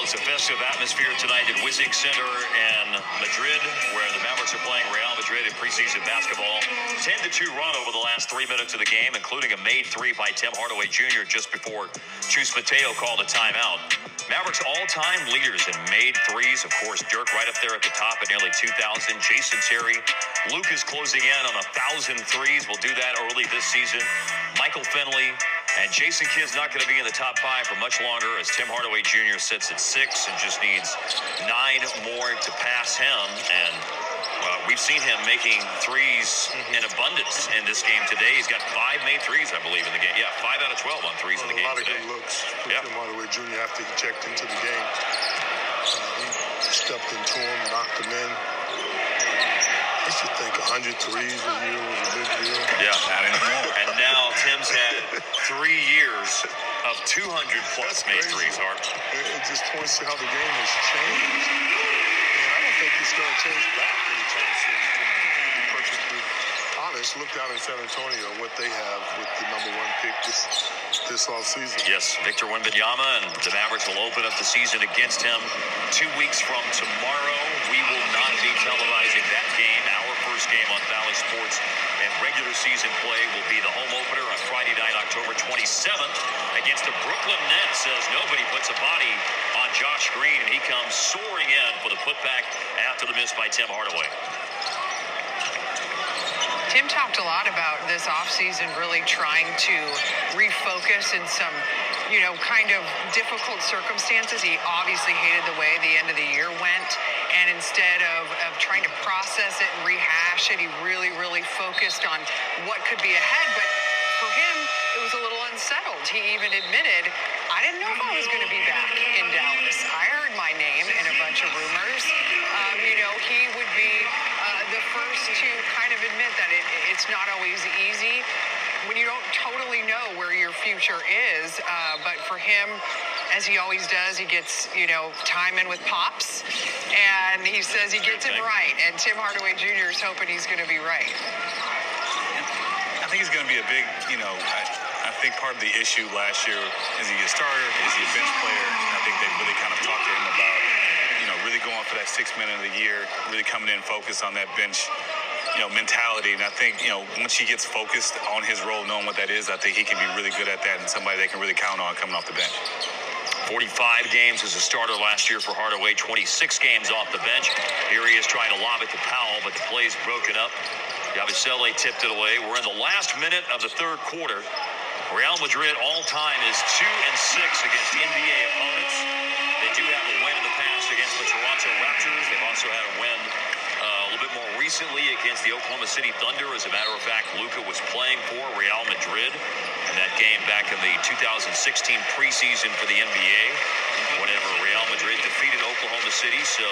It's a festive atmosphere tonight at Wizink Center in Madrid, where the Mavericks are playing Real Madrid in preseason basketball. 10-2 run over the last 3 minutes of the game, including a made three by Tim Hardaway Jr. just before Chus Mateo called a timeout. Mavericks all-time leaders in made threes. Of course, Dirk right up there at the top at nearly 2,000. Jason Terry. Luke is closing in on 1,000 threes. We'll do that early this season. Michael Finley. And Jason Kidd's not going to be in the top 5 for much longer, as Tim Hardaway Jr. sits at 6 and just needs 9 more to pass him. And we've seen him making threes in abundance in this game today. He's got 5 made threes, I believe, in the game. Yeah, 5 out of 12 on threes in the game today. A lot of good looks for Tim Hardaway Jr. after he checked into the game. He stepped into him, knocked him in. I used to think 100 threes a year was a big deal. Yeah, not anymore. And now Tim's had 3 years of 200-plus made threes, Hart. It just points to how the game has changed. And I don't think it's going to change back anytime soon. To be perfectly honest, look down in San Antonio, what they have with the #1 pick this offseason. Yes, Victor Wembanyama, and the Mavericks will open up the season against him 2 weeks from tomorrow. We will not be televising that game. Our first game on Valley Sports and regular season play will be the home opener on Friday night, October 27th, against the Brooklyn Nets, as nobody puts a body on Josh Green, and he comes soaring in for the putback after the miss by Tim Hardaway. Tim talked a lot about this offseason really trying to refocus in some, kind of difficult circumstances. He obviously hated the way the end of the year went. And instead of trying to process it and rehash it, he really, really focused on what could be ahead. But for him, it was a little unsettled. He even admitted, I didn't know if I was going to be back in Dallas. I heard my name in a bunch of rumors. He would be the first to kind of admit that it's not always easy when you don't totally know where your future is. But for him, as he always does, he gets, time in with Pops. And he says he gets it right. And Tim Hardaway Jr. is hoping he's going to be right. I think he's going to be a big, I think part of the issue last year, is he a starter? Is he a bench player? And I think they really kind of talked to him about, really going for that 6th minute of the year, really coming in focused on that bench, mentality. And I think, once he gets focused on his role, knowing what that is, I think he can be really good at that and somebody they can really count on coming off the bench. 45 games as a starter last year for Hardaway, 26 games off the bench. Here he is trying to lob it to Powell, but the play's broken up. Yabusele tipped it away. We're in the last minute of the 3rd quarter. Real Madrid all-time is 2-6 against NBA opponents. They do have a win in the past against the Toronto Raptors. They've also had a win a little bit more recently against the Oklahoma City Thunder. As a matter of fact, Luka was playing for Real Madrid in that game back in the 2016 preseason for the NBA, whenever Real Madrid defeated Oklahoma City. So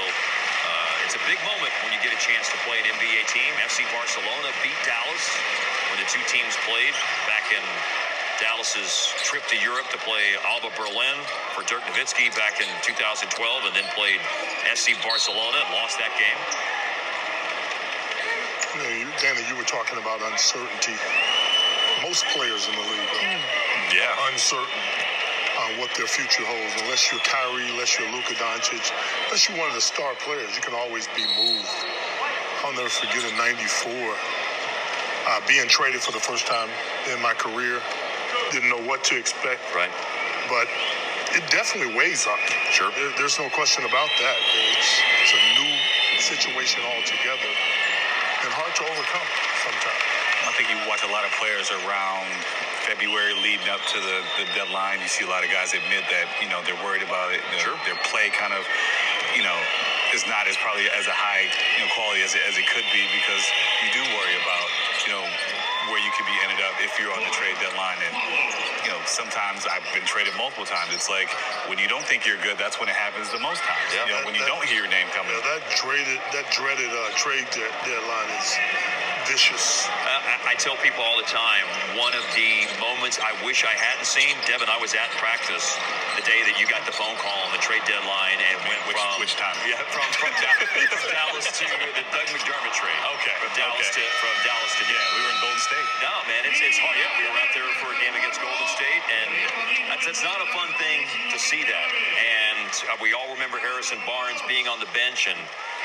it's a big moment when you get a chance to play an NBA team. FC Barcelona beat Dallas when the two teams played back in Dallas's trip to Europe to play Alba Berlin for Dirk Nowitzki back in 2012, and then played FC Barcelona and lost that game. Danny, you were talking about uncertainty. Most players in the league are uncertain on what their future holds. Unless you're Kyrie, unless you're Luka Doncic, unless you're one of the star players, you can always be moved. I'll never forget in '94, being traded for the first time in my career. Didn't know what to expect. Right. But it definitely weighs on you. Sure. There's no question about that. It's a new situation altogether and hard to overcome sometimes. I think you watch a lot of players around February leading up to the deadline. You see a lot of guys admit that, they're worried about it. Their play kind of, is not as probably as a high quality as it could be, because you do worry about, where you could be ended up if you're on the trade deadline. And, sometimes I've been traded multiple times. It's like when you don't think you're good, that's when it happens the most times. Yeah. When you don't hear your name coming. That dreaded trade deadline is vicious. I tell people all the time, one of the moments I wish I hadn't seen, Devin, I was at practice the day that you got the phone call on the trade deadline and went which time? Yeah, from Dallas to the Doug McDermott trade. Okay. From Dallas to Yeah, we were in Golden State. No, man, it's hard. Yeah, we were out there for a game against Golden State, and that's not a fun thing to see that. And we all remember Harrison Barnes being on the bench and